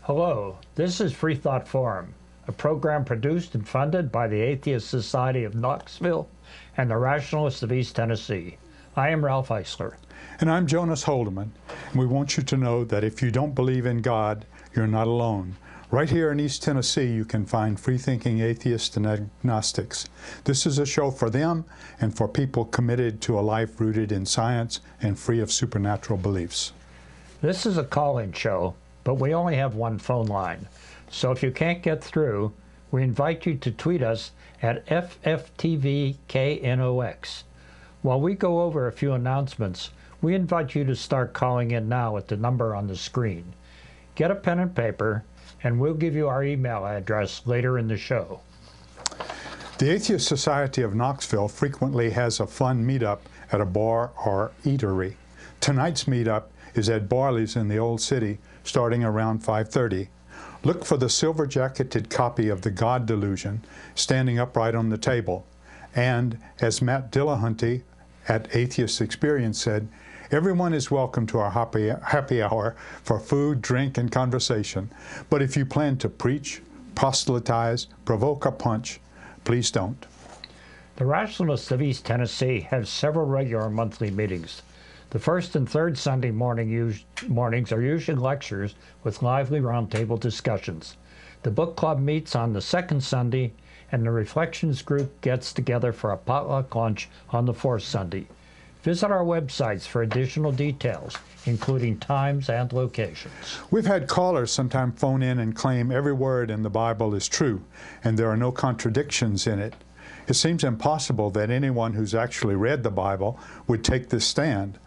Hello, this is Freethought Forum, a program produced and funded by the Atheist Society of Knoxville and the Rationalists of East Tennessee. I am Ralph Eisler. And I'm Jonas Holdeman. And we want you to know that if you don't believe in God, you're not alone. Right here in East Tennessee, you can find free-thinking atheists and agnostics. This is a show for them and for people committed to a life rooted in science and free of supernatural beliefs. This is a call-in show, but we only have one phone line. So if you can't get through, we invite you to tweet us at FFTVKNOX. While we go over a few announcements, we invite you to start calling in now at the number on the screen. Get a pen and paper, and we'll give you our email address later in the show. The Atheist Society of Knoxville frequently has a fun meetup at a bar or eatery. Tonight's meetup is at Barley's in the Old City, starting around 5:30. Look for the silver-jacketed copy of The God Delusion standing upright on the table. And as Matt Dillahunty at Atheist Experience said, everyone is welcome to our happy hour for food, drink, and conversation. But if you plan to preach, proselytize, provoke, or punch, please don't. The Rationalists of East Tennessee have several regular monthly meetings. The first and third Sunday mornings are usually lectures with lively roundtable discussions. The book club meets on the second Sunday, and the Reflections group gets together for a potluck lunch on the fourth Sunday. Visit our websites for additional details, including times and locations. We've had callers sometimes phone in and claim every word in the Bible is true, and there are no contradictions in it. It seems impossible that anyone who's actually read the Bible would take this stand.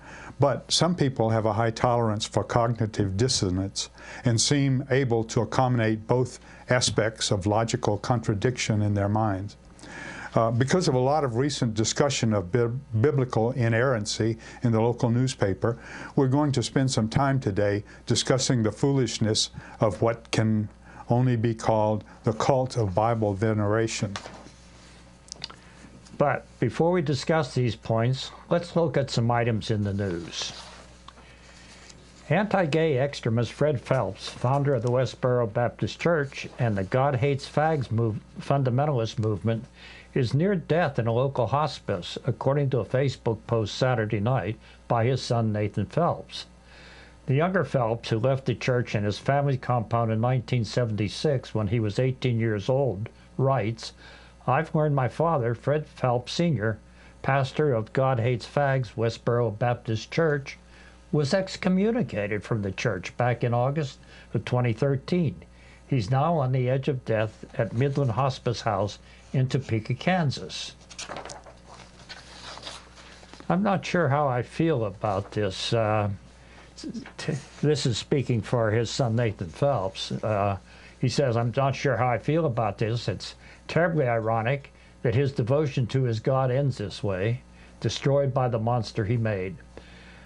But some people have a high tolerance for cognitive dissonance and seem able to accommodate both aspects of logical contradiction in their minds. Because of a lot of recent discussion of biblical inerrancy in the local newspaper, we're going to spend some time today discussing the foolishness of what can only be called the cult of Bible veneration. But before we discuss these points, let's look at some items in the news. Anti-gay extremist Fred Phelps, founder of the Westboro Baptist Church and the God Hates Fags fundamentalist movement, is near death in a local hospice, according to a Facebook post Saturday night by his son Nathan Phelps. The younger Phelps, who left the church and his family compound in 1976 when he was 18 years old, writes, "I've learned my father, Fred Phelps Sr., pastor of God Hates Fags Westboro Baptist Church, was excommunicated from the church back in August of 2013. He's now on the edge of death at Midland Hospice House in Topeka, Kansas." I'm not sure how I feel about this. This is speaking for his son Nathan Phelps. He says, "I'm not sure how I feel about this. It's terribly ironic that his devotion to his God ends this way, destroyed by the monster he made.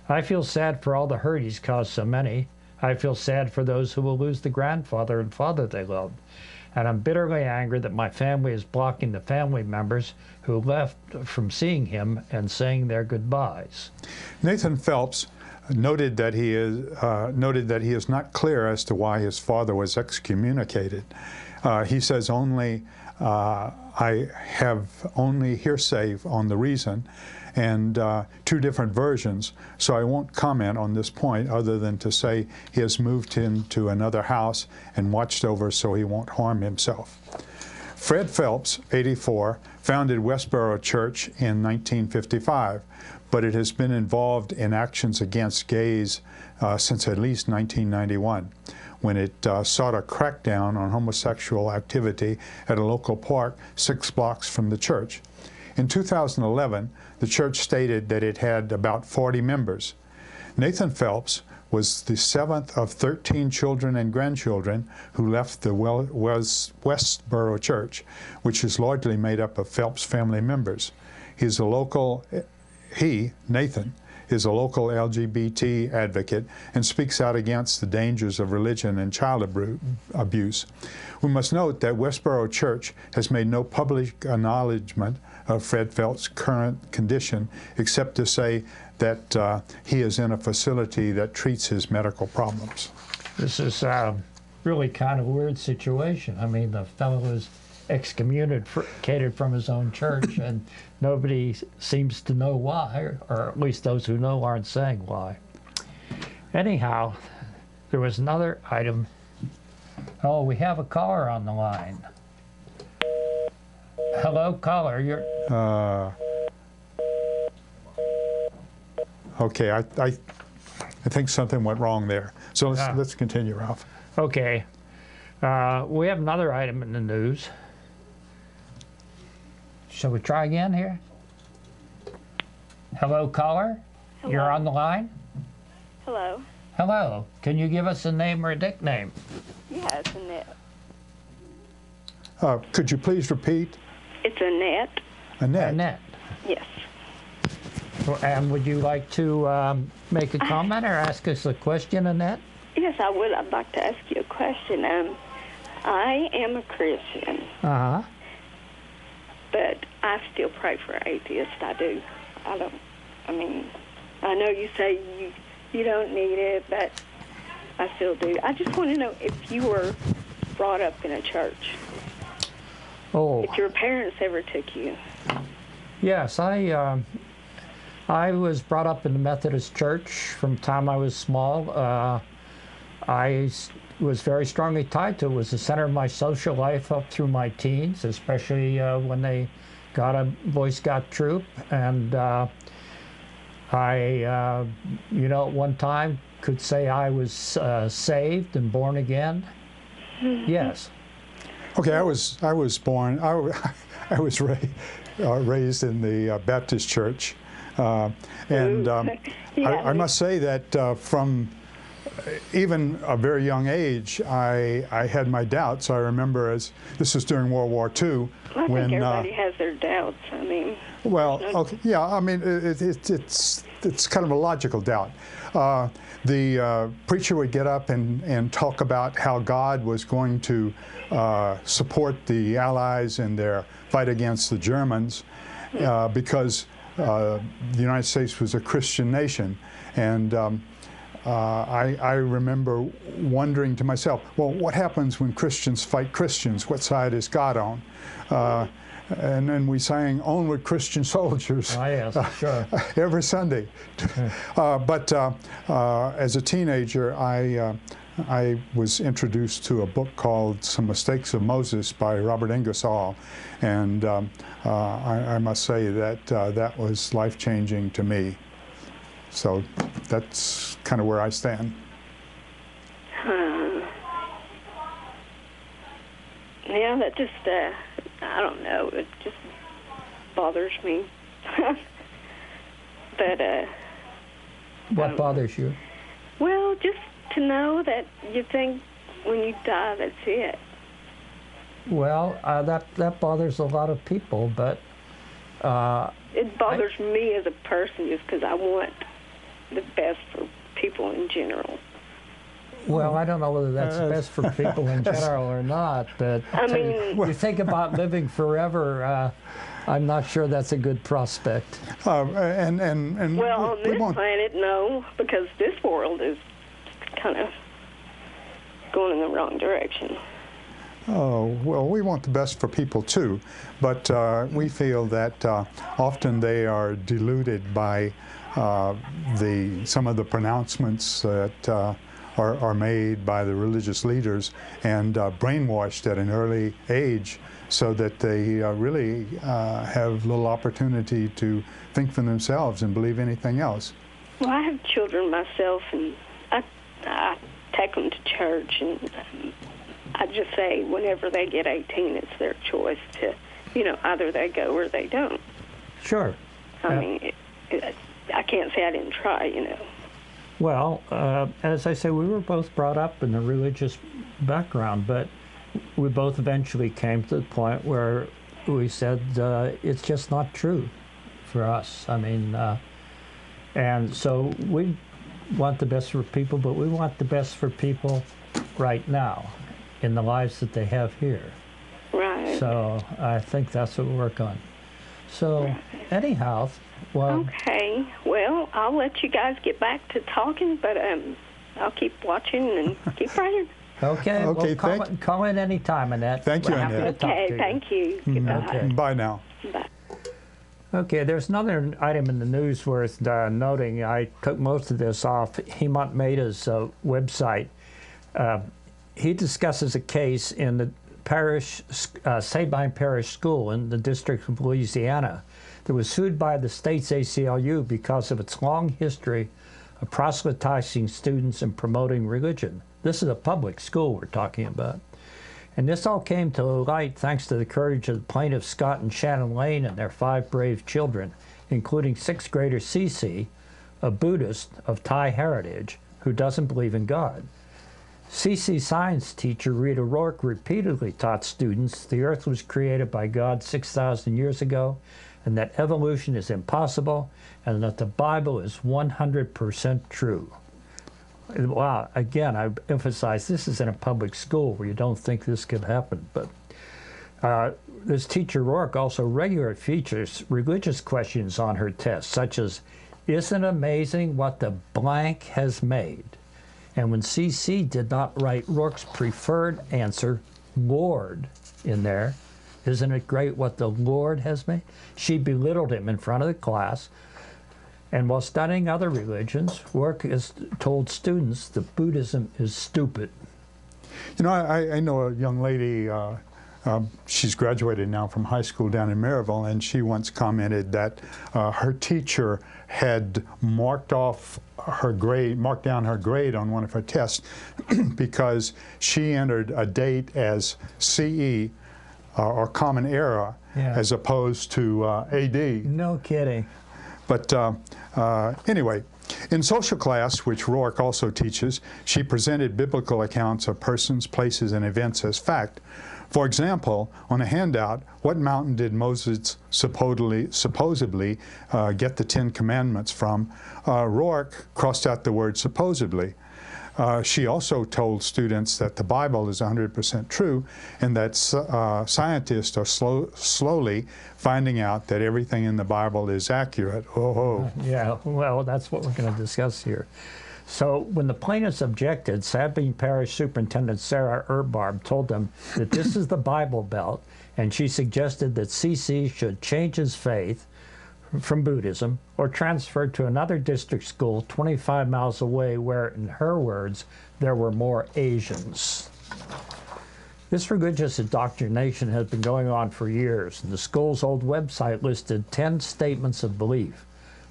I feel sad for all the hurt he's caused so many. I feel sad for those who will lose the grandfather and father they loved. And I'm bitterly angry that my family is blocking the family members who left from seeing him and saying their goodbyes." Nathan Phelps noted that he is not clear as to why his father was excommunicated. He says I have only hearsay on the reason and two different versions, so I won't comment on this point other than to say he has moved into another house and watched over so he won't harm himself. Fred Phelps, 84, founded Westboro Church in 1955, but it has been involved in actions against gays since at least 1991. When it sought a crackdown on homosexual activity at a local park 6 blocks from the church. In 2011, the church stated that it had about 40 members. Nathan Phelps was the 7th of 13 children and grandchildren who left the Westboro Church, which is largely made up of Phelps family members. Nathan, is a local LGBT advocate and speaks out against the dangers of religion and child abuse. We must note that Westboro Church has made no public acknowledgement of Fred Phelps' current condition, except to say that he is in a facility that treats his medical problems. This is really kind of weird situation. I mean, the fellow was excommunicated from his own church, and nobody seems to know why, or at least those who know aren't saying why. Anyhow, there was another item. Oh, we have a caller on the line. Hello, caller. You're. Okay, I think something went wrong there. So let's continue, Ralph. Okay. We have another item in the news. Shall we try again here? Hello, caller. Hello. You're on the line? Hello. Hello. Can you give us a name or a nickname? Yeah, it's Annette. Could you please repeat? It's Annette. Annette. Annette. Yes. And would you like to make a comment or ask us a question, Annette? Yes, I would. I'd like to ask you a question. I am a Christian, Uh-huh. but I still pray for atheists. I do. I mean, I know you say you don't need it, but I still do. I just want to know if you were brought up in a church. Oh. If your parents ever took you. Yes, I was brought up in the Methodist Church from the time I was small. I was very strongly tied to it. It was the center of my social life up through my teens, especially when they got a Boy Scout troop. And I, at one time could say I was saved and born again. Yes. Okay, I was born. I was raised in the Baptist church, and I must say that from even a very young age, I had my doubts. I remember this was during World War II. I think everybody has their doubts. I mean. Well, okay, yeah. I mean, it's kind of a logical doubt. The preacher would get up and talk about how God was going to support the Allies in their fight against the Germans because the United States was a Christian nation. And I remember wondering to myself, well, what happens when Christians fight Christians? What side is God on? And then we sang "Onward, Christian Soldiers" Sure. every Sunday. But as a teenager, I was introduced to a book called "Some Mistakes of Moses" by Robert Ingersoll, and I must say that that was life-changing to me. So that's kind of where I stand. Yeah, that just, I don't know, it just bothers me. But, What bothers you? well, just to know that you think when you die, that's it. Well, that bothers a lot of people, but It bothers me as a person just because I want the best for people in general. well, I don't know whether that's best for people in general or not, but I mean, you think about living forever, I'm not sure that's a good prospect. well, on this planet, no, because this world is kind of going in the wrong direction. Oh, well, we want the best for people too, but we feel that often they are deluded by some of the pronouncements that are made by the religious leaders and brainwashed at an early age so that they really have little opportunity to think for themselves and believe anything else. Well, I have children myself, and I take them to church, and I just say whenever they get 18, it's their choice to, either they go or they don't. Sure. I mean, I can't say I didn't try, Well, as I say, we were both brought up in a religious background, but we both eventually came to the point where we said it's just not true for us. I mean, and so we want the best for people, but we want the best for people right now in the lives that they have here. Right. So I think that's what we work on. So anyhow, well. Okay. Well, I'll let you guys get back to talking, but I'll keep watching and keep praying. Okay. Okay, Well, call in anytime, Annette. Thank you, We're happy Annette. to talk to Okay, you. thank you. Goodbye. Okay. Bye now. Bye. Okay, there's another item in the news worth noting. I took most of this off Hemant Mehta's website. He discusses a case in the parish, Sabine Parish School in the District of Louisiana that was sued by the state's ACLU because of its long history of proselytizing students and promoting religion. This is a public school we're talking about. And this all came to light thanks to the courage of the plaintiffs Scott and Shannon Lane and their 5 brave children, including 6th grader Cece, a Buddhist of Thai heritage who doesn't believe in God. Cece's science teacher Rita Rourke repeatedly taught students the earth was created by God 6,000 years ago, and that evolution is impossible, and that the Bible is 100% true. Wow, again, I emphasize this is in a public school where you don't think this could happen. But this teacher Rourke also regularly features religious questions on her test, such as, isn't it amazing what the blank has made? And when CC did not write Rourke's preferred answer, Lord, in there, isn't it great what the Lord has made? She belittled him in front of the class. And while studying other religions, Rourke has told students that Buddhism is stupid. You know, I know a young lady, she's graduated now from high school down in Maryville, and she once commented that her teacher had marked down her grade on one of her tests because she entered a date as CE, or Common Era, as opposed to AD. No kidding. But anyway, in social class, which Rourke also teaches, she presented biblical accounts of persons, places, and events as fact. For example, on a handout, what mountain did Moses supposedly get the 10 Commandments from? Rourke crossed out the word supposedly. She also told students that the Bible is 100% true and that scientists are slowly finding out that everything in the Bible is accurate. Yeah, well, that's what we're going to discuss here. So when the plaintiffs objected, Sabine Parish Superintendent Sarah Erbarb told them that this is the Bible Belt, and she suggested that CC should change his faith from Buddhism or transfer to another district school 25 miles away where, in her words, there were more Asians. This religious indoctrination has been going on for years, and the school's old website listed 10 statements of belief.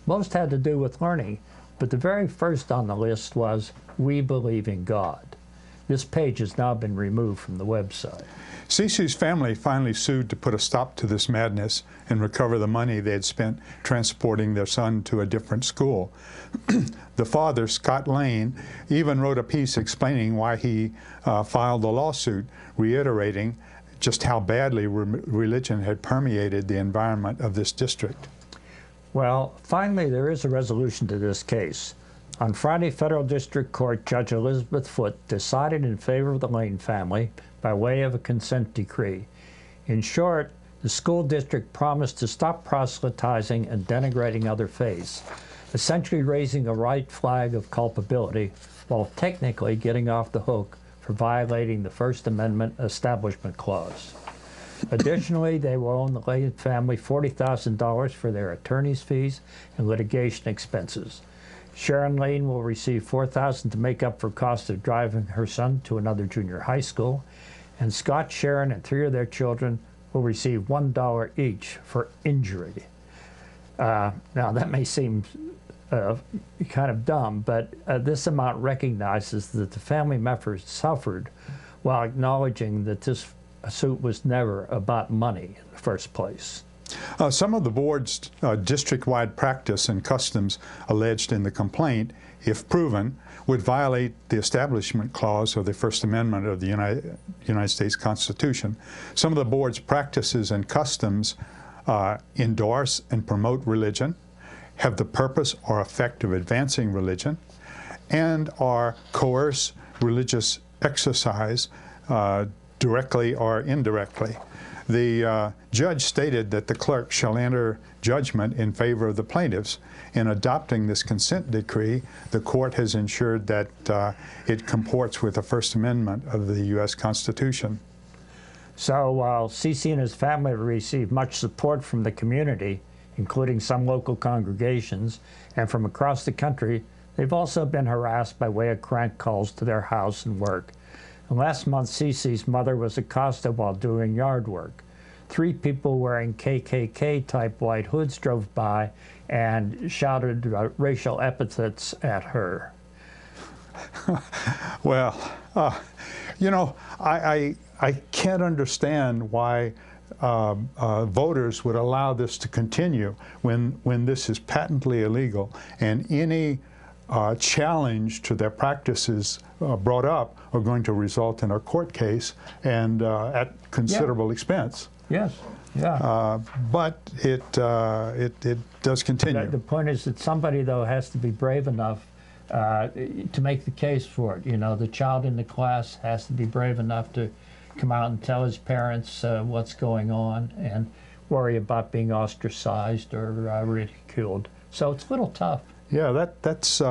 Most had to do with learning, but the very first on the list was, "We believe in God." This page has now been removed from the website. Cece's family finally sued to put a stop to this madness and recover the money they had spent transporting their son to a different school. The father, Scott Lane, even wrote a piece explaining why he filed the lawsuit, reiterating just how badly religion had permeated the environment of this district. Well, finally, there is a resolution to this case. On Friday, Federal District Court Judge Elizabeth Foote decided in favor of the Lane family by way of a consent decree. In short, the school district promised to stop proselytizing and denigrating other faiths, essentially raising a white flag of culpability while technically getting off the hook for violating the First Amendment Establishment Clause. Additionally, they will owe the Lane family $40,000 for their attorney's fees and litigation expenses. Sharon Lane will receive $4,000 to make up for costs of driving her son to another junior high school, and Scott, Sharon, and 3 of their children will receive $1 each for injury. Now, that may seem kind of dumb, but this amount recognizes that the family members suffered while acknowledging that this suit was never about money in the first place. Some of the board's district-wide practice and customs alleged in the complaint, if proven, would violate the Establishment Clause of the First Amendment of the United States Constitution. Some of the board's practices and customs endorse and promote religion, have the purpose or effect of advancing religion, and are coerce religious exercise directly or indirectly. The judge stated that the clerk shall enter judgment in favor of the plaintiffs. In adopting this consent decree, the court has ensured that it comports with the First Amendment of the U.S. Constitution. So while C.C. and his family received much support from the community, including some local congregations, and from across the country, they've also been harassed by way of crank calls to their house and work. And last month, C.C.'s mother was accosted while doing yard work. 3 people wearing KKK-type white hoods drove by and shouted racial epithets at her. Well, you know, I can't understand why voters would allow this to continue when this is patently illegal, and any challenge to their practices brought up are going to result in a court case and at considerable expense. Yes, yeah. But it does continue. The point is that somebody, though, has to be brave enough to make the case for it. You know, the child in the class has to be brave enough to come out and tell his parents what's going on and worry about being ostracized or ridiculed. So it's a little tough. Yeah, that's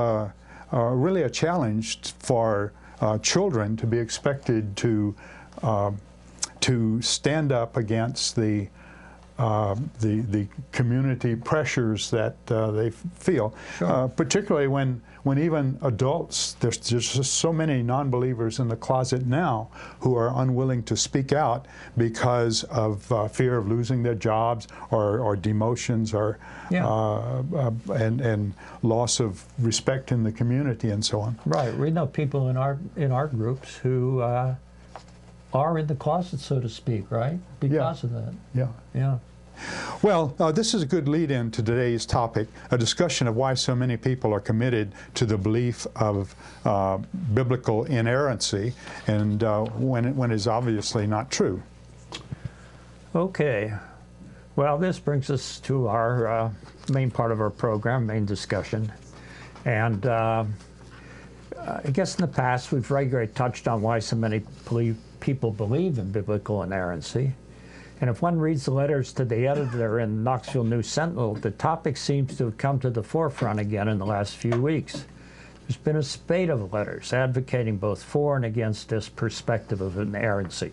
really a challenge for children to be expected to stand up against the community pressures that they feel, Sure. particularly when even adults, there's just so many non-believers in the closet now who are unwilling to speak out because of fear of losing their jobs or demotions or and loss of respect in the community and so on. Right. We know people in our groups who are in the closet, so to speak, right? Because of that. Yeah. Yeah. Well, this is a good lead-in to today's topic, a discussion of why so many people are committed to the belief of biblical inerrancy, and when it is obviously not true. Okay. Well, this brings us to our main part of our program, main discussion. And I guess in the past we've regularly touched on why so many people believe in biblical inerrancy. And if one reads the letters to the editor in Knoxville News Sentinel, the topic seems to have come to the forefront again in the last few weeks. There's been a spate of letters advocating both for and against this perspective of inerrancy.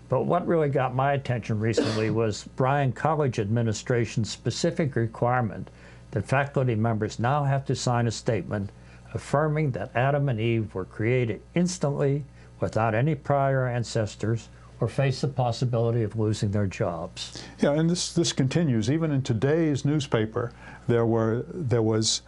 But what really got my attention recently was Bryan College Administration's specific requirement that faculty members now have to sign a statement affirming that Adam and Eve were created instantly without any prior ancestors or face the possibility of losing their jobs. Yeah, and this continues. Even in today's newspaper, there was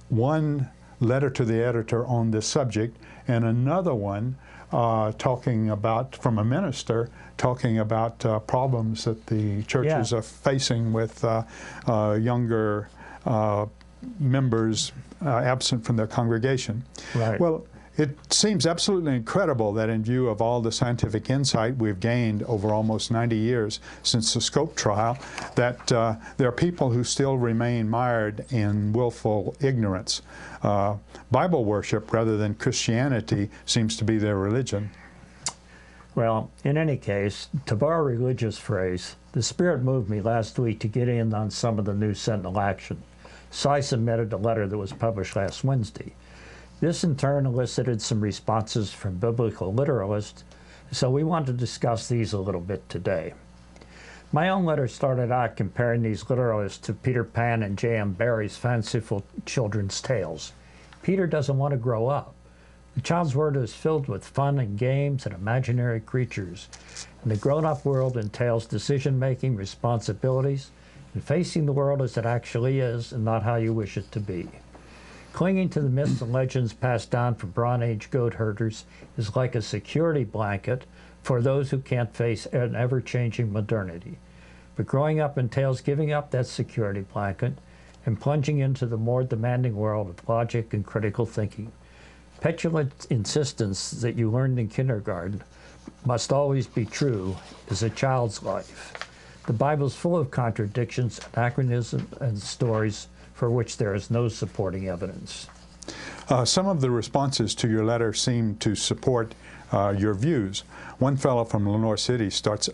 one letter to the editor on this subject, and another one talking about, from a minister, talking about problems that the churches are facing with younger members absent from their congregation. Right. Well, it seems absolutely incredible that in view of all the scientific insight we've gained over almost 90 years since the Scope trial, that there are people who still remain mired in willful ignorance. Bible worship rather than Christianity seems to be their religion. Well, in any case, to borrow a religious phrase, the Spirit moved me last week to get in on some of the News Sentinel action. So I submitted a letter that was published last Wednesday. This in turn elicited some responses from biblical literalists, so we want to discuss these a little bit today. My own letter started out comparing these literalists to Peter Pan and J.M. Barrie's fanciful children's tales. Peter doesn't want to grow up. The child's world is filled with fun and games and imaginary creatures, and the grown-up world entails decision-making, responsibilities, and facing the world as it actually is and not how you wish it to be. Clinging to the myths and legends passed down from Bronze Age goat herders is like a security blanket for those who can't face an ever-changing modernity. But growing up entails giving up that security blanket and plunging into the more demanding world of logic and critical thinking. Petulant insistence that you learned in kindergarten must always be true is a child's life. The Bible's full of contradictions, anachronisms, and stories for which there is no supporting evidence. Some of the responses to your letter seem to support your views. One fellow from Lenore City starts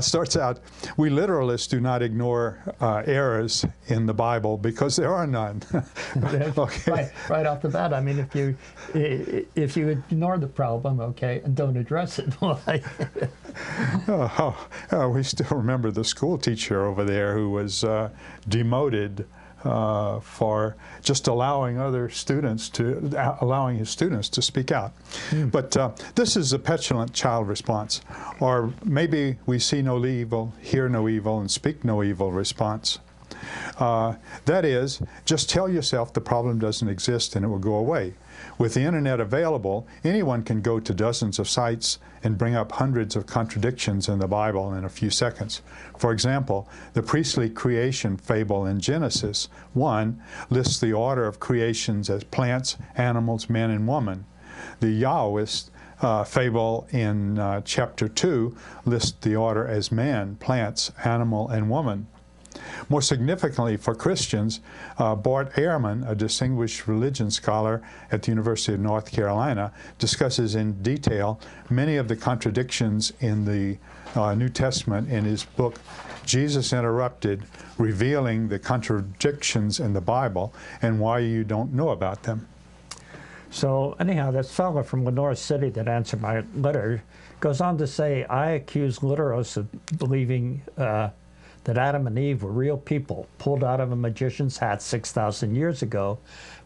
starts out, we literalists do not ignore errors in the Bible because there are none. Okay. Right off the bat, I mean, if you ignore the problem, okay, and don't address it, why? We still remember the school teacher over there who was demoted for just allowing his students to speak out. But this is a petulant child response, or maybe we see no evil, hear no evil, and speak no evil response. That is, just tell yourself the problem doesn't exist and it will go away. With the internet available, anyone can go to dozens of sites and bring up hundreds of contradictions in the Bible in a few seconds. For example, the priestly creation fable in Genesis 1 lists the order of creations as plants, animals, man, and woman. The Yahwist fable in chapter 2 lists the order as man, plants, animal, and woman. More significantly for Christians, Bart Ehrman, a distinguished religion scholar at the University of North Carolina, discusses in detail many of the contradictions in the New Testament in his book, Jesus Interrupted, Revealing the Contradictions in the Bible and Why You Don't Know About Them. So anyhow, this fellow from Lenore City that answered my letter goes on to say, I accuse literalists of believing that Adam and Eve were real people pulled out of a magician's hat 6,000 years ago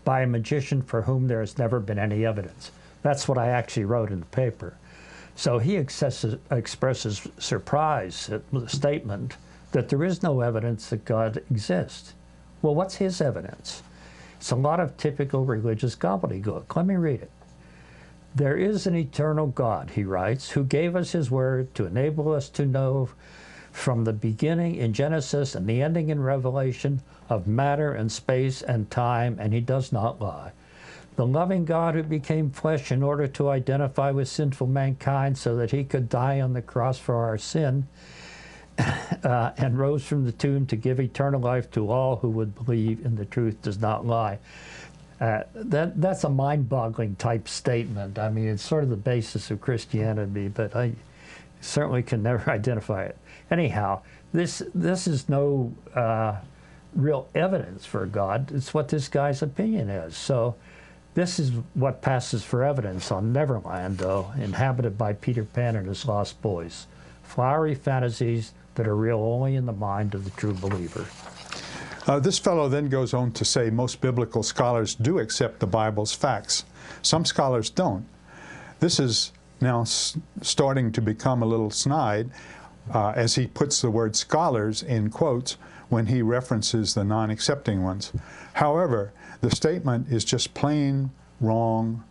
by a magician for whom there has never been any evidence. That's what I actually wrote in the paper. So he expresses surprise at the statement that there is no evidence that God exists. Well, what's his evidence? It's a lot of typical religious gobbledygook. Let me read it. There is an eternal God, he writes, who gave us his word to enable us to know from the beginning in Genesis and the ending in Revelation of matter and space and time, and he does not lie. The loving God who became flesh in order to identify with sinful mankind so that he could die on the cross for our sin and rose from the tomb to give eternal life to all who would believe in the truth does not lie. That's a mind-boggling type statement. I mean, it's sort of the basis of Christianity, but I certainly can never identify it. Anyhow, this is no real evidence for God. It's what this guy's opinion is. So this is what passes for evidence on Neverland, though, inhabited by Peter Pan and his lost boys. Flowery fantasies that are real only in the mind of the true believer. This fellow then goes on to say most biblical scholars do accept the Bible's facts. Some scholars don't. This is now starting to become a little snide as he puts the word scholars in quotes when he references the non-accepting ones. However, the statement is just plain wrong,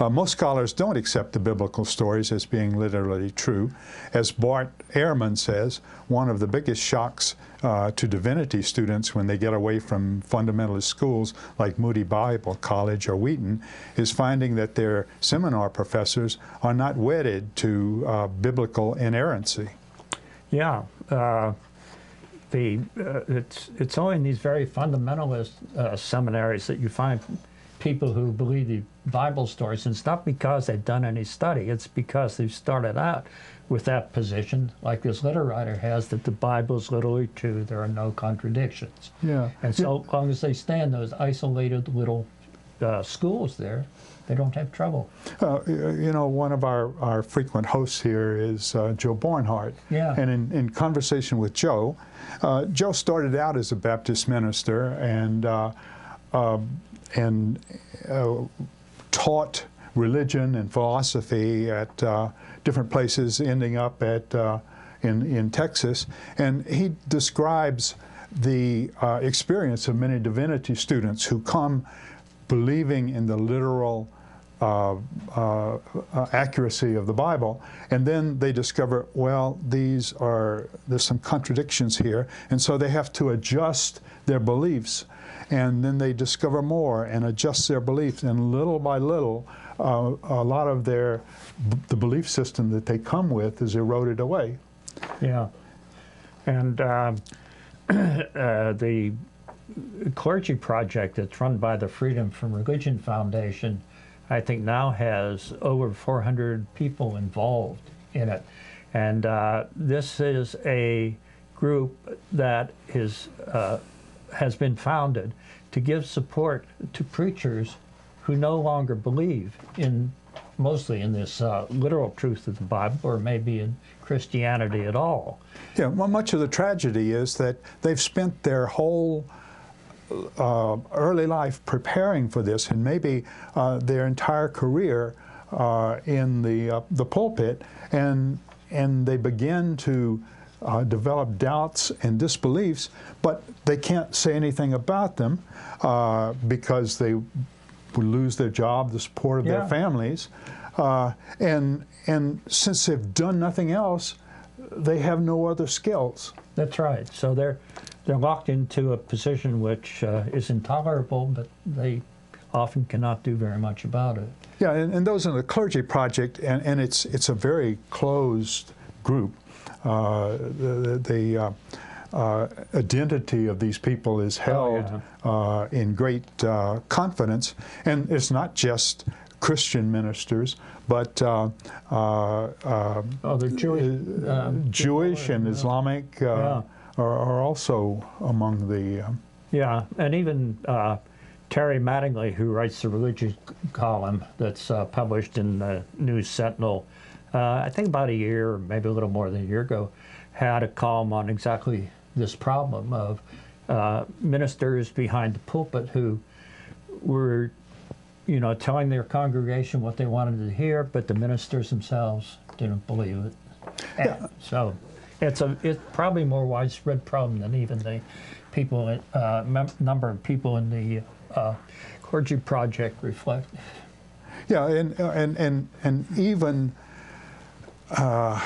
Most scholars don't accept the biblical stories as being literally true. As Bart Ehrman says, one of the biggest shocks to divinity students when they get away from fundamentalist schools like Moody Bible College or Wheaton is finding that their seminar professors are not wedded to biblical inerrancy. Yeah. It's only in these very fundamentalist seminaries that you find people who believe the Bible stories, and it's not because they've done any study, it's because they've started out with that position, like this letter writer has, that the Bible is literally true, there are no contradictions. Yeah. And so long as they stay in those isolated little schools there, they don't have trouble. You know, one of our frequent hosts here is Joe Bornhart. Yeah. And in conversation with Joe, Joe started out as a Baptist minister and taught religion and philosophy at different places, ending up at in Texas. And he describes the experience of many divinity students who come believing in the literal accuracy of the Bible, and then they discover, well, there's some contradictions here, and so they have to adjust their beliefs, and then they discover more and adjust their beliefs, and little by little, a lot of the belief system that they come with is eroded away. Yeah, and the clergy project that's run by the Freedom from Religion Foundation, I think now has over 400 people involved in it. And this is a group that has been founded to give support to preachers who no longer believe mostly in this literal truth of the Bible, or maybe in Christianity at all. Yeah, well, much of the tragedy is that they've spent their whole early life preparing for this, and maybe their entire career in the pulpit, and they begin to develop doubts and disbeliefs, but they can't say anything about them because they would lose their job, the support of their families, and since they've done nothing else, they have no other skills. That's right. So they're locked into a position which is intolerable, but they often cannot do very much about it. Yeah, and those in the clergy project, and it's a very closed group. The identity of these people is held in great confidence, and it's not just Christian ministers, but Jewish and Islamic are also among the... Yeah, and even Terry Mattingly, who writes the religious column that's published in the News Sentinel, I think about a year, maybe a little more than a year ago, had a column on exactly this problem of ministers behind the pulpit who were, telling their congregation what they wanted to hear, but the ministers themselves didn't believe it. Yeah. So it's probably a more widespread problem than even the people, number of people in the clergy project reflect. Yeah, and even a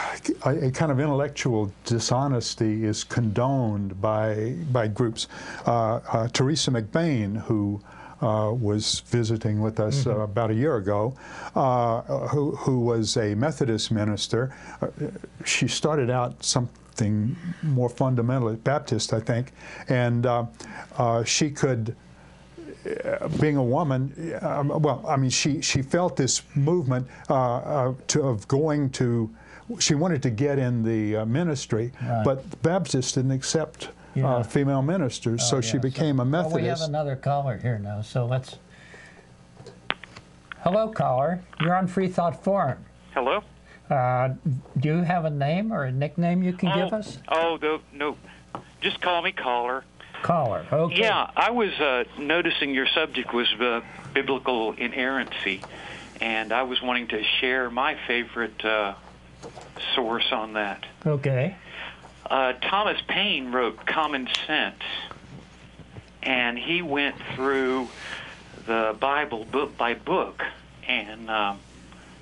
kind of intellectual dishonesty is condoned by groups. Teresa McBain, who was visiting with us about a year ago, who was a Methodist minister. She started out something more fundamental, Baptist, I think, and she could, being a woman, she felt this movement she wanted to get in the ministry, but the Baptists didn't accept female ministers, so she became a Methodist. Well, we have another caller here now, so let's... Hello, caller. You're on Freethought Forum. Hello? Do you have a name or a nickname you can give us? Oh, no. Just call me Caller. Caller, okay. Yeah, I was noticing your subject was biblical inerrancy, and I was wanting to share my favorite source on that. Okay. Thomas Paine wrote Common Sense, and he went through the Bible book by book and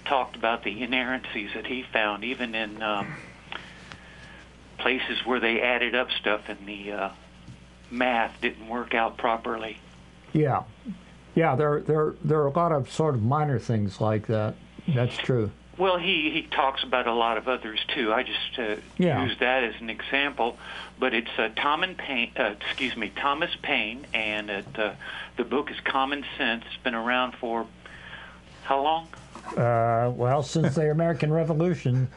talked about the inerrancies that he found, even in places where they added up stuff and the math didn't work out properly. Yeah. Yeah, there are a lot of sort of minor things like that. That's true. Well, he talks about a lot of others too. I just use that as an example. But it's Thomas Paine, and the book is Common Sense. It's been around for how long? Well, since the American Revolution.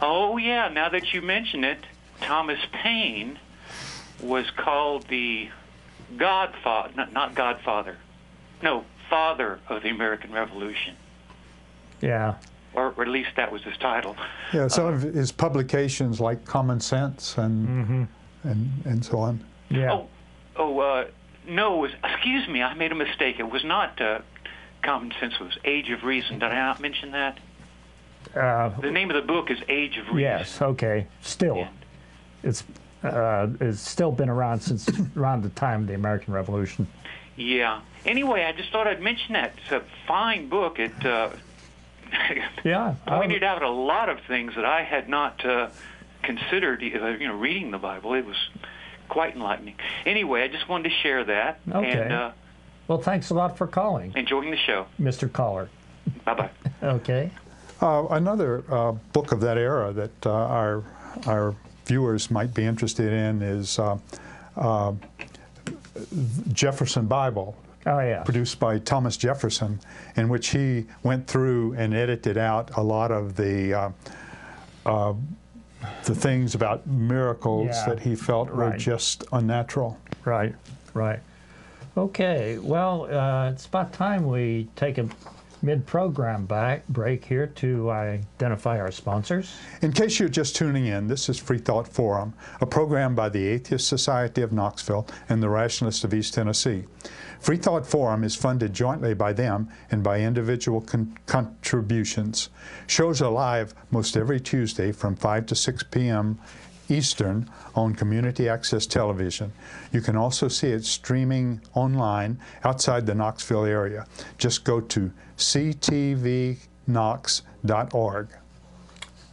Oh yeah, now that you mention it, Thomas Paine was called the Godfather, not Godfather, no, Father of the American Revolution. Yeah. Or at least that was his title. Yeah, some of his publications like Common Sense and so on. Yeah. No, it was, excuse me, I made a mistake. It was not Common Sense, it was Age of Reason. Did I not mention that? The name of the book is Age of Reason. Yes, okay. Still, it's still been around since around the time of the American Revolution. Yeah. Anyway, I just thought I'd mention that. It's a fine book. It pointed out a lot of things that I had not considered, reading the Bible. It was quite enlightening. Anyway, I just wanted to share that. Okay. And, well, thanks a lot for calling. Enjoying the show. Mr. Caller. Bye-bye. Okay. Another book of that era that our viewers might be interested in is Jefferson Bible, Oh, yeah. produced by Thomas Jefferson, in which he went through and edited out a lot of the things about miracles Yeah. that he felt were Right. just unnatural. Right, right. Okay, well, it's about time we take a mid-program break here to identify our sponsors. In case you're just tuning in, this is Freethought Forum, a program by the Atheist Society of Knoxville and the Rationalists of East Tennessee. Freethought Forum is funded jointly by them and by individual contributions. Shows are live most every Tuesday from 5 to 6 p.m. Eastern on Community Access Television. You can also see it streaming online outside the Knoxville area. Just go to ctvknox.org.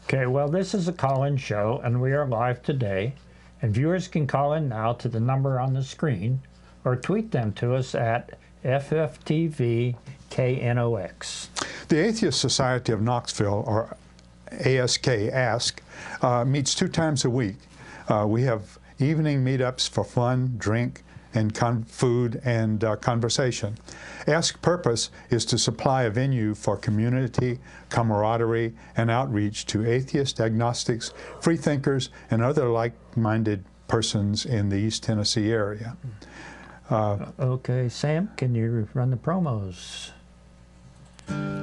Okay, well, this is a call-in show, and we are live today. And viewers can call in now to the number on the screen or tweet them to us at FFTVKNOX. The Atheist Society of Knoxville, or ASK, meets 2 times a week. We have evening meetups for fun, drink, and food and conversation. ASK's purpose is to supply a venue for community, camaraderie, and outreach to atheists, agnostics, freethinkers, and other like-minded persons in the East Tennessee area. Okay, Sam, can you run the promos?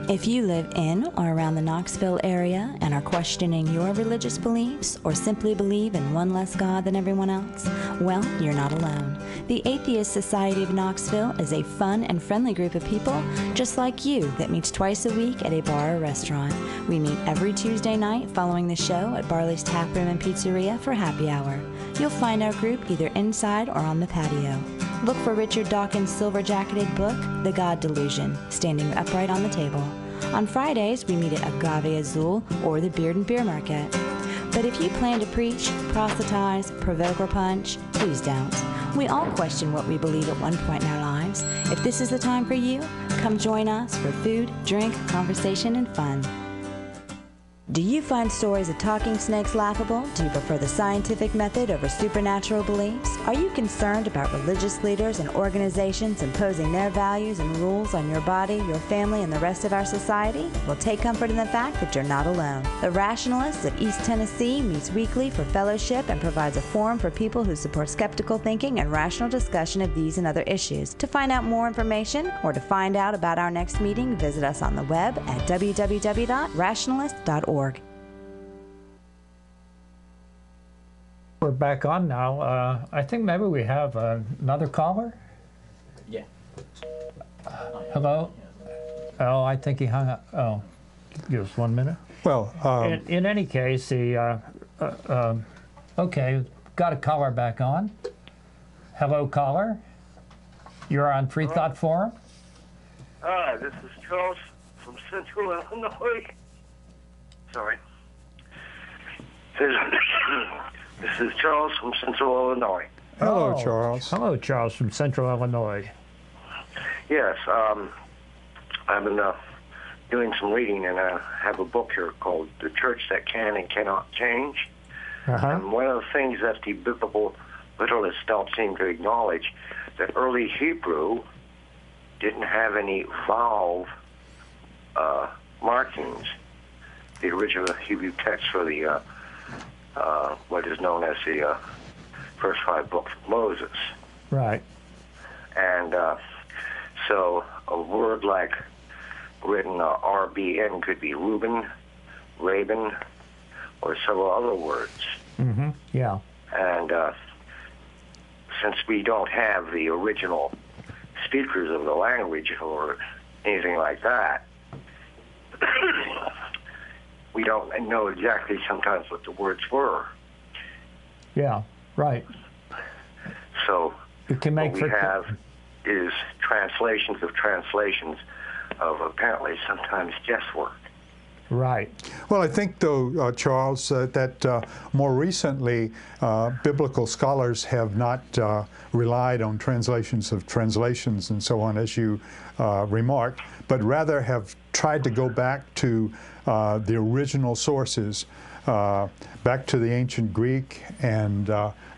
If you live in or around the Knoxville area and are questioning your religious beliefs or simply believe in one less God than everyone else, well, you're not alone. The Atheist Society of Knoxville is a fun and friendly group of people just like you that meets twice a week at a bar or restaurant. We meet every Tuesday night following the show at Barley's Tap Room and Pizzeria for happy hour. You'll find our group either inside or on the patio. Look for Richard Dawkins' silver-jacketed book, The God Delusion, standing upright on the table. On Fridays, we meet at Agave Azul or the Beard and Beer Market. But if you plan to preach, proselytize, provoke, or punch, please don't. We all question what we believe at one point in our lives. If this is the time for you, come join us for food, drink, conversation, and fun. Do you find stories of talking snakes laughable? Do you prefer the scientific method over supernatural beliefs? Are you concerned about religious leaders and organizations imposing their values and rules on your body, your family, and the rest of our society? Well, take comfort in the fact that you're not alone. The Rationalists of East Tennessee meets weekly for fellowship and provides a forum for people who support skeptical thinking and rational discussion of these and other issues. To find out more information or to find out about our next meeting, visit us on the web at www.rationalist.org. We're back on now. I think maybe we have another caller. Yeah. Hello? Oh, I think he hung up. Oh, give us 1 minute. Well, In any case, the okay, got a caller back on. Hello, caller. You're on Freethought Forum. Hi, this is Charles from Central Illinois. Sorry. This is Charles from Central Illinois. hello, Oh, Charles. Hello, Charles from Central Illinois. Yes, I've been doing some reading, and I have a book here called The Church That Can and Cannot Change. Uh-huh. And one of the things that the biblical literalists don't seem to acknowledge, that early Hebrew didn't have any vowel markings. The original Hebrew text for the what is known as the first 5 books of Moses. Right. And so a word like written RBN could be Reuben, Raven, or several other words. Mm-hmm. Yeah. And since we don't have the original speakers of the language or anything like that, we don't know exactly sometimes what the words were. Yeah. Right. So You can make what we have is translations of apparently sometimes guesswork. Right. Well, I think, though, Charles, that more recently, biblical scholars have not relied on translations of translations and so on, as you remarked, but rather have tried to go back to the original sources, back to the ancient Greek and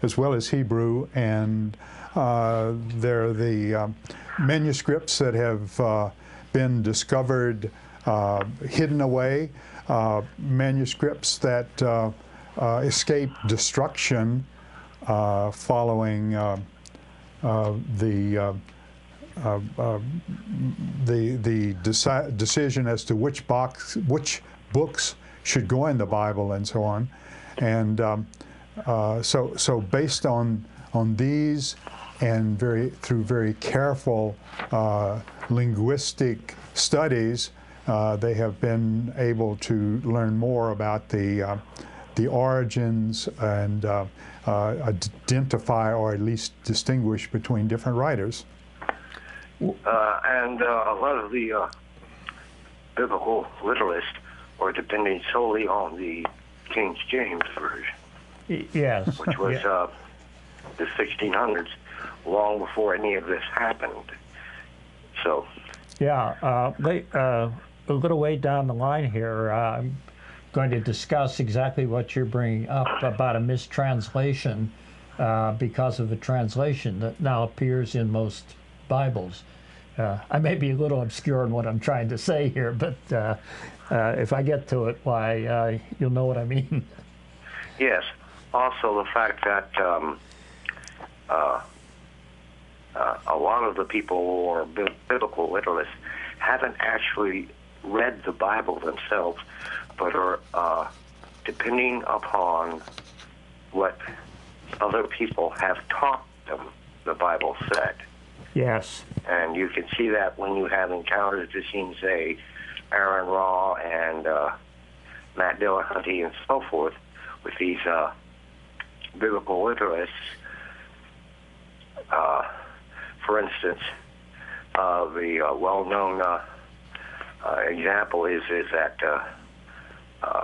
as well as Hebrew, and There are the manuscripts that have been discovered hidden away, manuscripts that escape destruction following the decision as to which books should go in the Bible and so on. And so based on these and through very careful linguistic studies, they have been able to learn more about the origins and identify or at least distinguish between different writers. And a lot of the biblical literalists are depending solely on the King James Version. Yes. Which was the 1600s, long before any of this happened. So. Yeah, a little way down the line here, I'm going to discuss exactly what you're bringing up about a mistranslation because of a translation that now appears in most Bibles. I may be a little obscure in what I'm trying to say here, but if I get to it, why, you'll know what I mean. Yes. Also, the fact that a lot of the people who are biblical literalists haven't actually read the Bible themselves, but are depending upon what other people have taught them the Bible said. Yes. And you can see that when you have encounters between, say, Aaron Raw and Matt Dillahunty and so forth with these biblical literalists. For instance, the well-known example is that,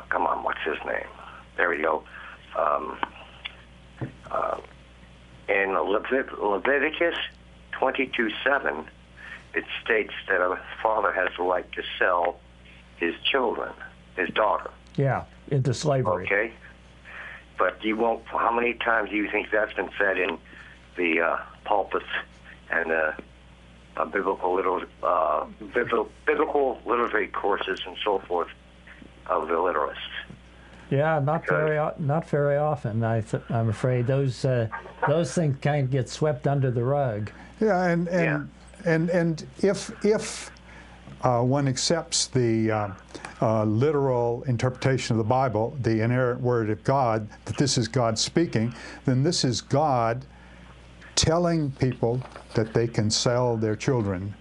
come on, what's his name? There we go. In Leviticus 22:7, it states that a father has the right to sell his children, his daughter. Yeah, into slavery. Okay. But you won't. How many times do you think that's been said in the pulpits and biblical literary courses and so forth of the literalists? Yeah, not very often. I'm afraid those things kind of get swept under the rug. Yeah, and if one accepts the literal interpretation of the Bible, the inerrant Word of God, that this is God speaking, then this is God telling people that they can sell their children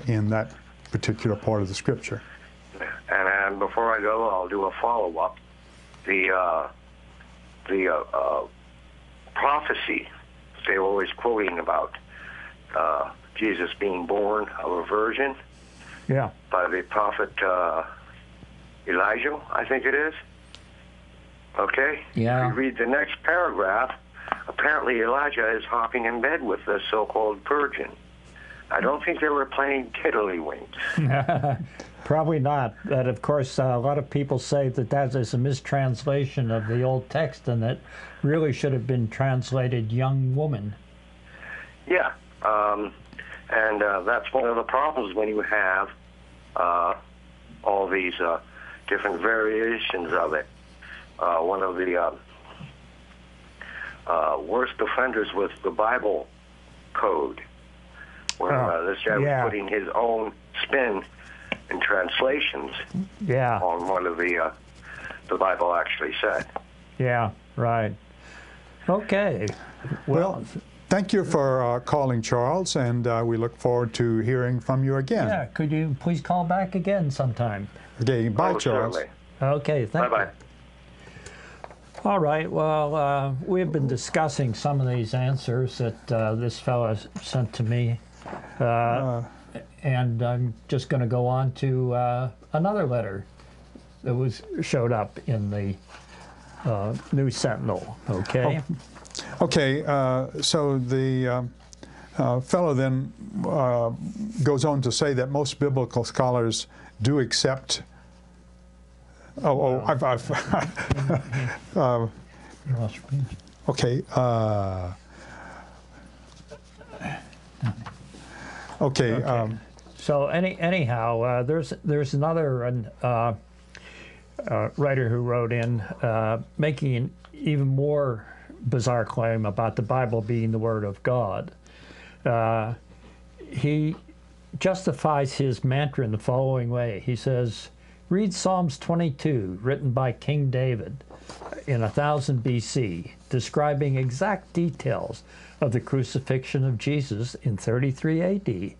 in that particular part of the Scripture. And before I go, I'll do a follow-up. The prophecy they were always quoting about Jesus being born of a virgin. Yeah. By the prophet Elijah, I think it is. Okay? Yeah. If you read the next paragraph, apparently Elijah is hopping in bed with the so-called virgin. I don't think they were playing tiddlywinks. Probably not. But of course, a lot of people say that is a mistranslation of the Old Text and that really should have been translated young woman. Yeah. And that's one of the problems when you have all these different variations of it. One of the worst offenders was the Bible code, where this guy was putting his own spin in translations on what the Bible actually said. Yeah, right. Okay. Well, thank you for calling, Charles, and we look forward to hearing from you again. Yeah, could you please call back again sometime? Okay, bye, Charles. Certainly. Okay, thank you. Bye-bye. All right, well, we've been discussing some of these answers that this fellow sent to me, and I'm just going to go on to another letter that showed up in the News Sentinel, okay? Oh. Okay, so the fellow then goes on to say that most biblical scholars do accept. Okay. Okay. So anyhow, there's another writer who wrote in making an even more bizarre claim about the Bible being the Word of God. He justifies his mantra in the following way. He says, read Psalms 22, written by King David in 1000 BC, describing exact details of the crucifixion of Jesus in 33 AD,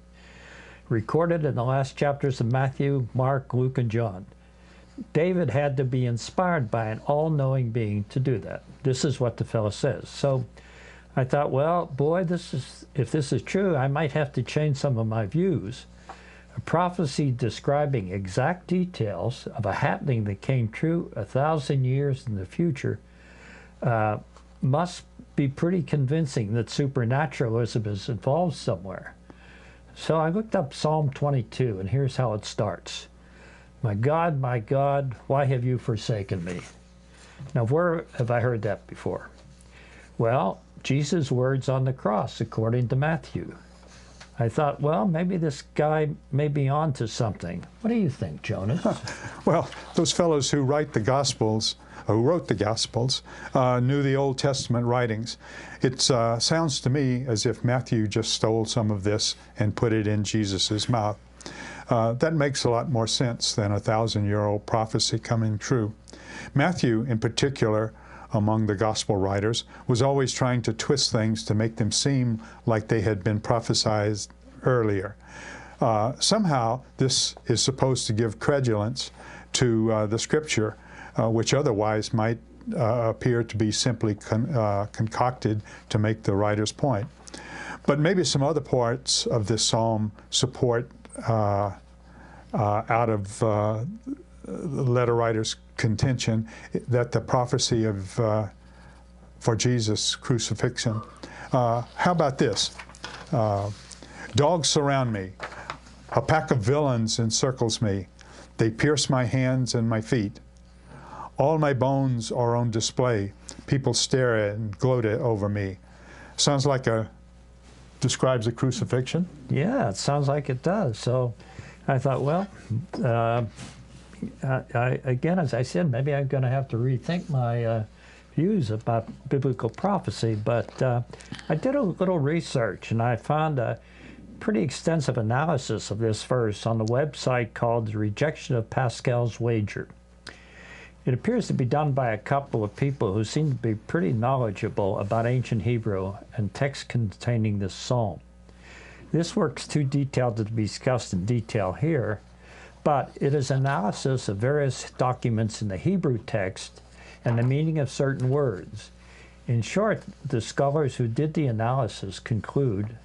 recorded in the last chapters of Matthew, Mark, Luke, and John. David had to be inspired by an all-knowing being to do that. This is what the fellow says. So I thought, well, boy, if this is true, I might have to change some of my views. A prophecy describing exact details of a happening that came true 1,000 years in the future must be pretty convincing that supernaturalism is involved somewhere. So I looked up Psalm 22, and here's how it starts. My God, why have you forsaken me? Now, where have I heard that before? Well, Jesus' words on the cross, according to Matthew. I thought, well, maybe this guy may be on to something. What do you think, Jonas? Well, those fellows who wrote the Gospels, knew the Old Testament writings. It sounds to me as if Matthew just stole some of this and put it in Jesus' mouth. That makes a lot more sense than a 1,000-year-old prophecy coming true. Matthew, in particular, among the gospel writers, was always trying to twist things to make them seem like they had been prophesied earlier. Somehow, this is supposed to give credulence to the Scripture, which otherwise might appear to be simply concocted to make the writer's point. But maybe some other parts of this psalm support out of the letter writer's contention that the prophecy of for Jesus' crucifixion. How about this? Dogs surround me. A pack of villains encircles me. They pierce my hands and my feet. All my bones are on display. People stare at and gloat over me. Sounds like describes a crucifixion? Yeah, it sounds like it does. So I thought, well, again, as I said, maybe I'm going to have to rethink my views about biblical prophecy. But I did a little research, and I found a pretty extensive analysis of this verse on the website called The Rejection of Pascal's Wager. It appears to be done by a couple of people who seem to be pretty knowledgeable about ancient Hebrew and texts containing this psalm. This work's too detailed to be discussed in detail here, but it is analysis of various documents in the Hebrew text and the meaning of certain words. In short, the scholars who did the analysis conclude,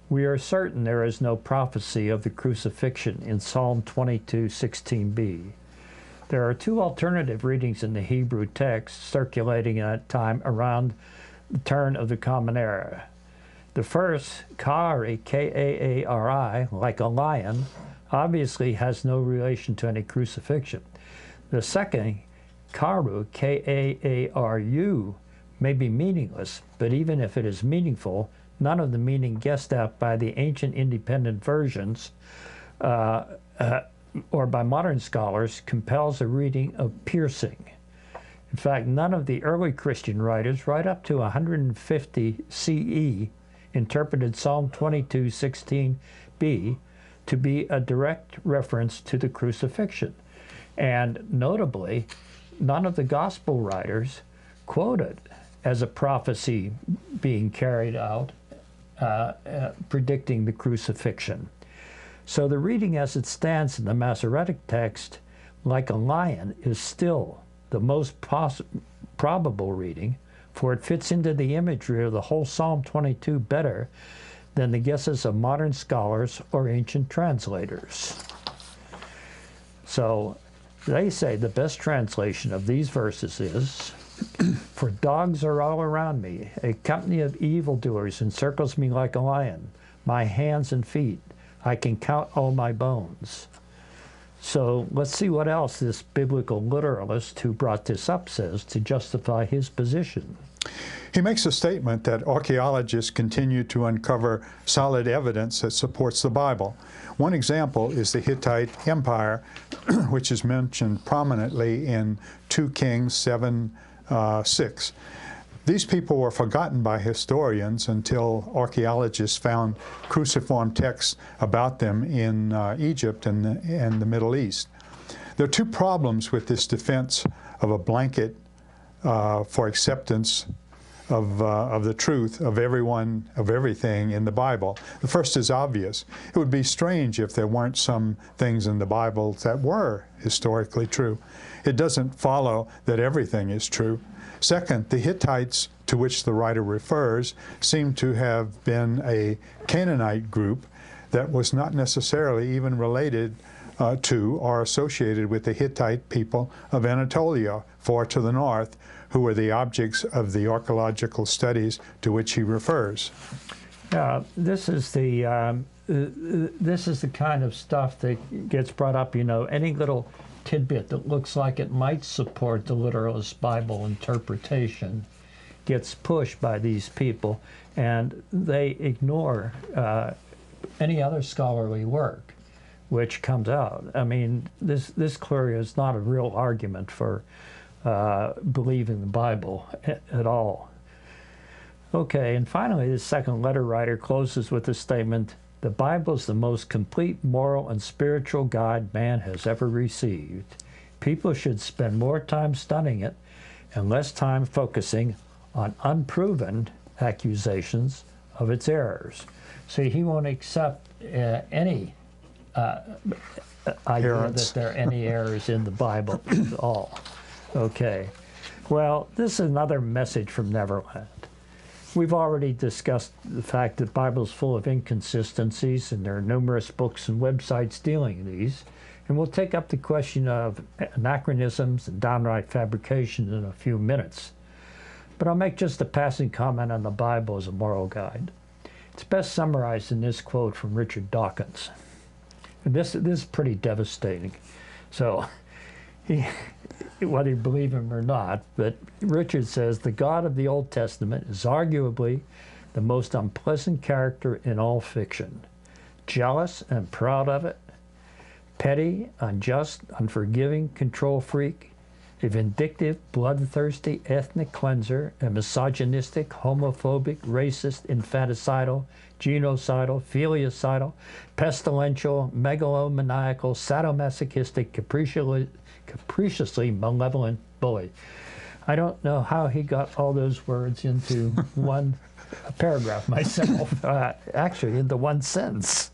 we are certain there is no prophecy of the crucifixion in Psalm 22:16b. There are two alternative readings in the Hebrew text circulating at that time around the turn of the Common Era. The first, Ka'ari, K-A-A-R-I, like a lion, obviously has no relation to any crucifixion. The second, Karu, K-A-A-R-U, may be meaningless, but even if it is meaningful, none of the meaning guessed at by the ancient independent versions or by modern scholars compels a reading of piercing. In fact, none of the early Christian writers, right up to 150 CE, interpreted Psalm 22:16b to be a direct reference to the crucifixion. And notably, none of the gospel writers quote it as a prophecy being carried out, predicting the crucifixion. So the reading as it stands in the Masoretic text, like a lion, is still the most probable reading, for it fits into the imagery of the whole Psalm 22 better than the guesses of modern scholars or ancient translators. So they say the best translation of these verses is, for dogs are all around me, a company of evildoers encircles me like a lion, my hands and feet, I can count all my bones. So let's see what else this biblical literalist who brought this up says to justify his position. He makes a statement that archaeologists continue to uncover solid evidence that supports the Bible. One example is the Hittite Empire, which is mentioned prominently in 2 Kings 7:6. These people were forgotten by historians until archaeologists found cruciform texts about them in Egypt and the Middle East. There are 2 problems with this defense of a blanket for acceptance of the truth of everyone, of everything in the Bible. The first is obvious. It would be strange if there weren't some things in the Bible that were historically true. It doesn't follow that everything is true. Second, the Hittites, to which the writer refers, seem to have been a Canaanite group that was not necessarily even related to or associated with the Hittite people of Anatolia, far to the north, who were the objects of the archaeological studies to which he refers. This is the kind of stuff that gets brought up. You know, any little tidbit that looks like it might support the literalist Bible interpretation gets pushed by these people, and they ignore any other scholarly work which comes out. I mean, this clearly is not a real argument for believing the Bible at all. Okay, and finally, the second letter writer closes with the statement, "The Bible is the most complete moral and spiritual guide man has ever received. People should spend more time studying it and less time focusing on unproven accusations of its errors." See, he won't accept any idea that there are any errors in the Bible at all. Okay, well, this is another message from Neverland. We've already discussed the fact that the Bible is full of inconsistencies, and there are numerous books and websites dealing with these. And we'll take up the question of anachronisms and downright fabrication in a few minutes. But I'll make just a passing comment on the Bible as a moral guide. It's best summarized in this quote from Richard Dawkins. And this is pretty devastating. So, whether you believe him or not, but Richard says, "The God of the Old Testament is arguably the most unpleasant character in all fiction. Jealous and proud of it, petty, unjust, unforgiving control freak, a vindictive, bloodthirsty ethnic cleanser, a misogynistic, homophobic, racist, infanticidal, genocidal, filicidal, pestilential, megalomaniacal, sadomasochistic, capriciously malevolent bully." I don't know how he got all those words into one paragraph myself, actually into one sentence.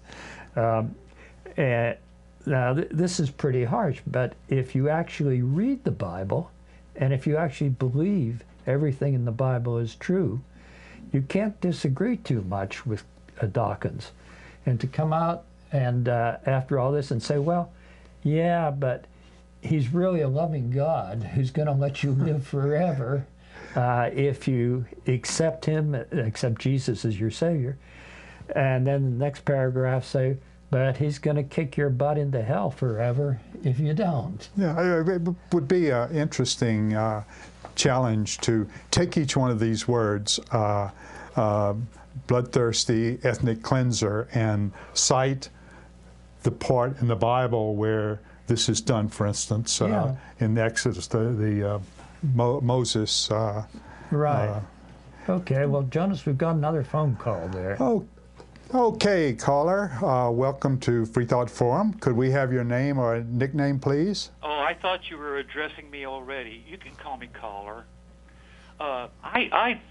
Now, this is pretty harsh, but if you actually read the Bible, and if you actually believe everything in the Bible is true, you can't disagree too much with Dawkins. And to come out and after all this and say, well, yeah, but he's really a loving God who's going to let you live forever if you accept him, accept Jesus as your Savior. And then the next paragraph say, but he's going to kick your butt into hell forever if you don't. Yeah, it would be an interesting challenge to take each one of these words, bloodthirsty, ethnic cleanser, and cite the part in the Bible where this is done. For instance, in Exodus, Moses. Right. Okay, well, Jonas, we've got another phone call there. Okay, caller. Welcome to Freethought Forum. Could we have your name or nickname, please? Oh, I thought you were addressing me already. You can call me caller.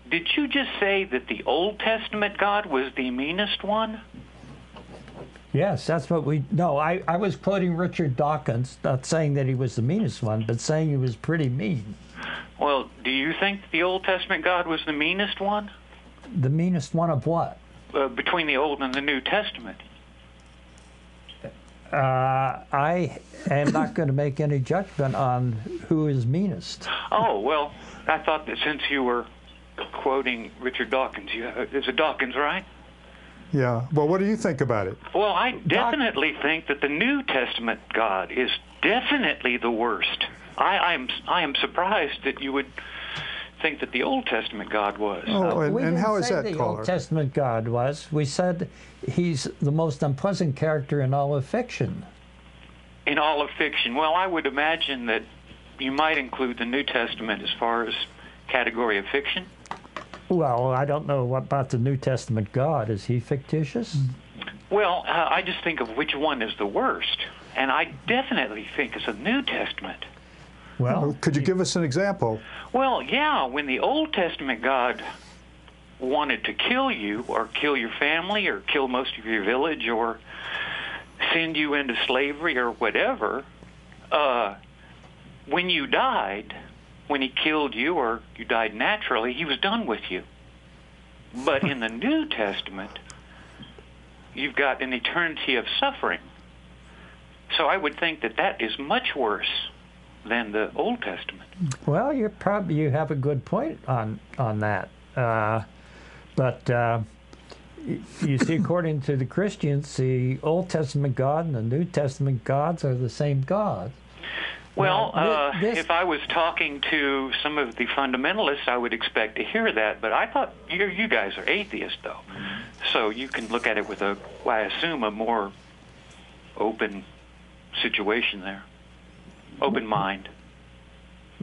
Did you just say that the Old Testament God was the meanest one? Yes, that's what I was quoting Richard Dawkins, not saying that he was the meanest one, but saying he was pretty mean. Well, do you think the Old Testament God was the meanest one? The meanest one of what? Between the Old and the New Testament. I am not going to make any judgment on who is meanest. Oh, well, I thought that since you were quoting Richard Dawkins, is it Dawkins, right? Yeah. Well, what do you think about it? Well, I definitely think that the New Testament God is definitely the worst. I am surprised that you would think that the Old Testament God was. Oh, We and didn't how is say that, the caller? Old Testament God was. We said he's the most unpleasant character in all of fiction. In all of fiction. Well, I would imagine that you might include the New Testament as far as category of fiction. Well, I don't know what about the New Testament God. Is he fictitious? Well, I just think of which one is the worst. And I definitely think it's the New Testament. Well, Could you give us an example? Well, yeah, when the Old Testament God wanted to kill you or kill your family or kill most of your village or send you into slavery or whatever, when you died, when he killed you or you died naturally, he was done with you. But in the New Testament, you've got an eternity of suffering. So I would think that that is much worse than the Old Testament. well, you have a good point on that. But you see, according to the Christians, the Old Testament God and the New Testament gods are the same God. Well, this- if I was talking to some of the fundamentalists, I would expect to hear that. But I thought you guys are atheists, though. So you can look at it with I assume, a more open situation there. Open mind.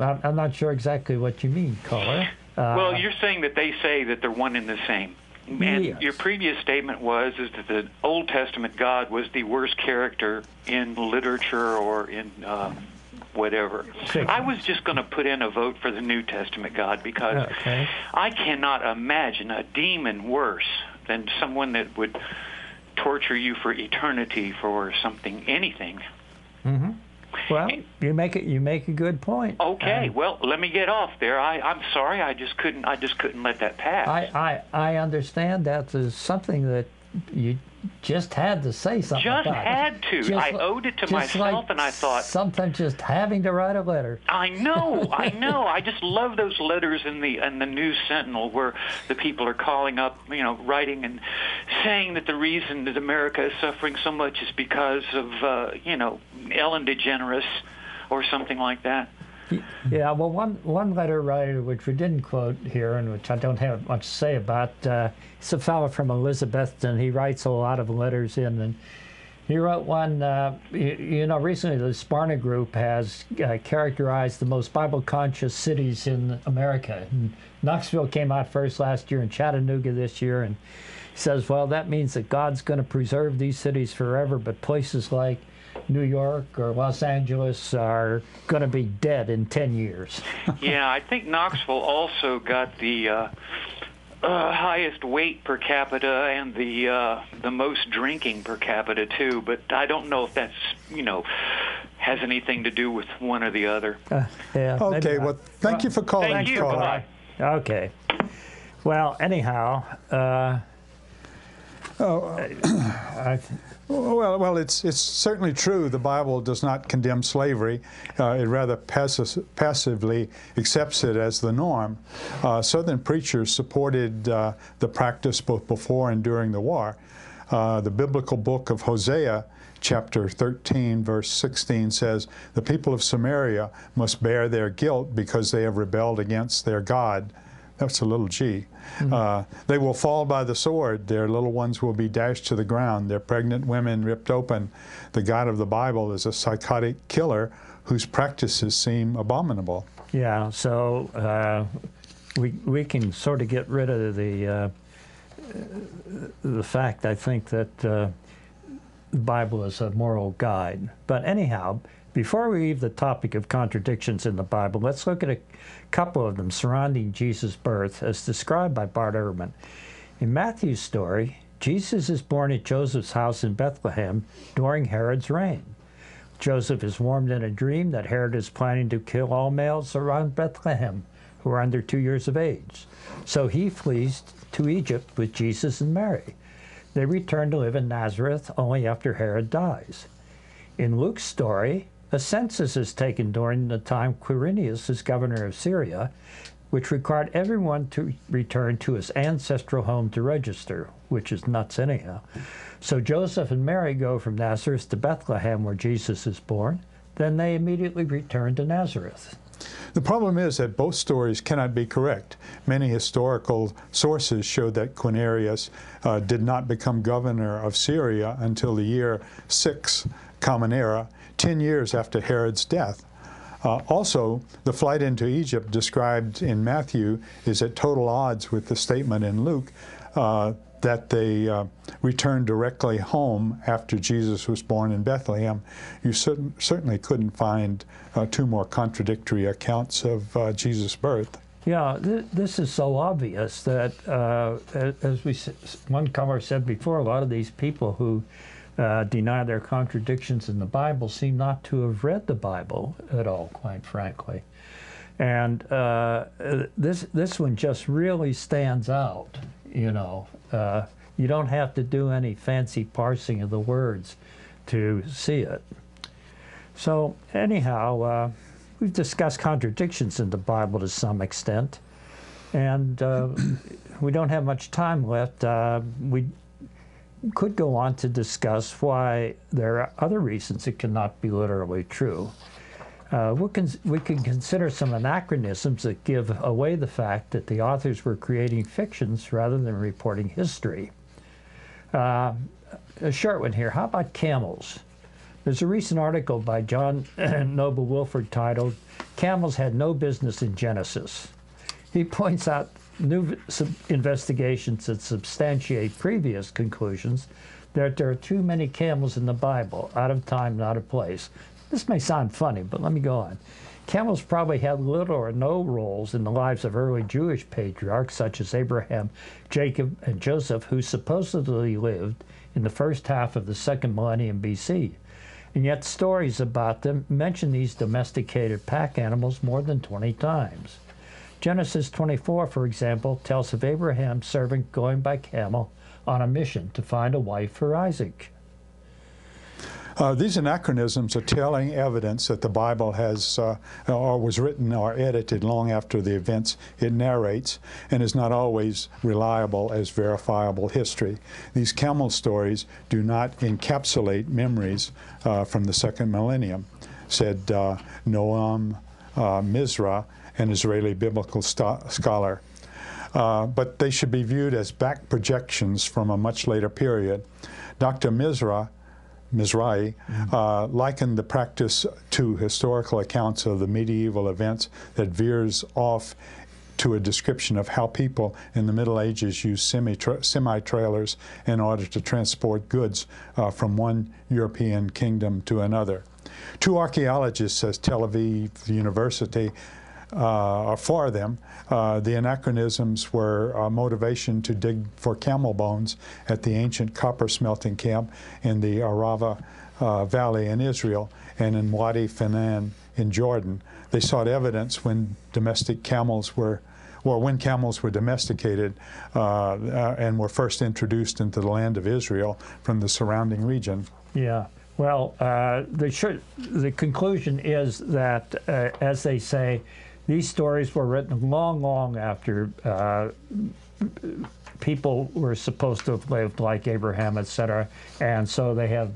I'm not sure exactly what you mean, caller. Well, you're saying that they say that they're one and the same. And Yes. your previous statement is that the Old Testament God was the worst character in literature or in whatever. Fiction. I was just going to put in a vote for the New Testament God because Okay. I cannot imagine a demon worse than someone that would torture you for eternity for something, anything. Mm-hmm. Well, you make a good point. Okay, well, let me get off there. I'm sorry, I just couldn't let that pass. I understand that there's something that you just had to say something Just about. had to. I owed it to just myself, like and I thought, sometimes just having to write a letter. I know. I just love those letters in the News Sentinel where the people are calling up, writing and saying that the reason that America is suffering so much is because of, Ellen DeGeneres or something like that. Yeah, well, one letter writer, which we didn't quote here and which I don't have much to say about, he's a fellow from Elizabethton. He writes a lot of letters in, and he wrote one, recently the Sparna Group has characterized the most Bible-conscious cities in America. And Knoxville came out first last year and Chattanooga this year, and he says, well, that means that God's going to preserve these cities forever, but places like New York or Los Angeles are going to be dead in 10 years. Yeah, I think Knoxville also got the highest weight per capita and the most drinking per capita too. But I don't know if that's has anything to do with one or the other. Yeah. Okay, well, thank you for calling. Thank you. caller. Bye. Okay. Well, anyhow, Well, it's certainly true the Bible does not condemn slavery. It rather passively accepts it as the norm. Southern preachers supported the practice both before and during the war. The biblical book of Hosea, chapter 13, verse 16 says, "The people of Samaria must bear their guilt because they have rebelled against their God." That's a little g. They will fall by the sword. Their little ones will be dashed to the ground. Their pregnant women ripped open. The God of the Bible is a psychotic killer whose practices seem abominable. yeah, so we can sort of get rid of the fact, I think, that the Bible is a moral guide. But anyhow, before we leave the topic of contradictions in the Bible, let's look at a couple of them surrounding Jesus' birth as described by Bart Ehrman. In Matthew's story, Jesus is born at Joseph's house in Bethlehem during Herod's reign. Joseph is warned in a dream that Herod is planning to kill all males around Bethlehem who are under 2 years of age. So he flees to Egypt with Jesus and Mary. They return to live in Nazareth only after Herod dies. In Luke's story, a census is taken during the time Quirinius is governor of Syria, which required everyone to return to his ancestral home to register, which is nuts anyhow. So Joseph and Mary go from Nazareth to Bethlehem, where Jesus is born. Then they immediately return to Nazareth. The problem is that both stories cannot be correct. Many historical sources show that Quirinius did not become governor of Syria until the year 6 Common Era, 10 years after Herod's death. Also, the flight into Egypt described in Matthew is at total odds with the statement in Luke that they returned directly home after Jesus was born in Bethlehem. You certainly couldn't find two more contradictory accounts of Jesus' birth. Yeah, this is so obvious that, as one caller said before, a lot of these people who deny there are contradictions in the Bible seem not to have read the Bible at all, quite frankly. And this one just really stands out, you know. You don't have to do any fancy parsing of the words to see it. So anyhow, we've discussed contradictions in the Bible to some extent, and we don't have much time left. We could go on to discuss why there are other reasons it cannot be literally true. We can consider some anachronisms that give away the fact that the authors were creating fictions rather than reporting history. A short one here. How about camels? There's a recent article by John Noble Wilford titled, "Camels Had No Business in Genesis." He points out new investigations that substantiate previous conclusions that there are too many camels in the Bible, out of time, not of place. This may sound funny, but let me go on. Camels probably had little or no roles in the lives of early Jewish patriarchs such as Abraham, Jacob, and Joseph, who supposedly lived in the first half of the second millennium BC. And yet stories about them mention these domesticated pack animals more than 20 times. Genesis 24, for example, tells of Abraham's servant going by camel on a mission to find a wife for Isaac. These anachronisms are telling evidence that the Bible has or was written or edited long after the events it narrates and is not always reliable as verifiable history. These camel stories do not encapsulate memories from the second millennium, said Noam Mizra, an Israeli biblical scholar. But they should be viewed as back projections from a much later period. Dr. Mizrahi likened the practice to historical accounts of the medieval events that veers off to a description of how people in the Middle Ages used semi-trailers in order to transport goods from one European kingdom to another. Two archaeologists, says Tel Aviv University, for them, the anachronisms were a motivation to dig for camel bones at the ancient copper smelting camp in the Arava Valley in Israel and in Wadi Fanan in Jordan. They sought evidence when camels were domesticated and were first introduced into the land of Israel from the surrounding region. Yeah. Well, the conclusion is that, as they say, these stories were written long, long after people were supposed to have lived like Abraham, etc., and so they have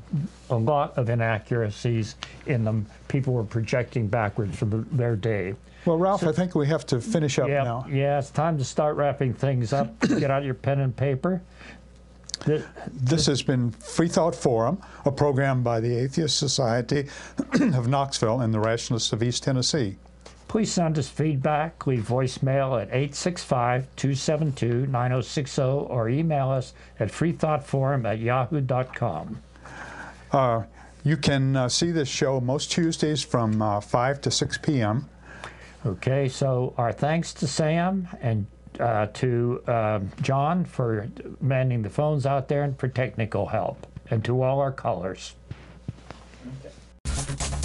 a lot of inaccuracies in them. People were projecting backwards from their day. Well, Ralph, I think we have to finish up now. Yeah, it's time to start wrapping things up. Get out your pen and paper. This has been Freethought Forum, a program by the Atheist Society of Knoxville and the Rationalists of East Tennessee. Please send us feedback. Leave voicemail at 865-272-9060 or email us at freethoughtforum@yahoo.com. You can see this show most Tuesdays from 5 to 6 p.m. Okay, so our thanks to Sam and to John for manning the phones out there and for technical help, and to all our callers. Okay.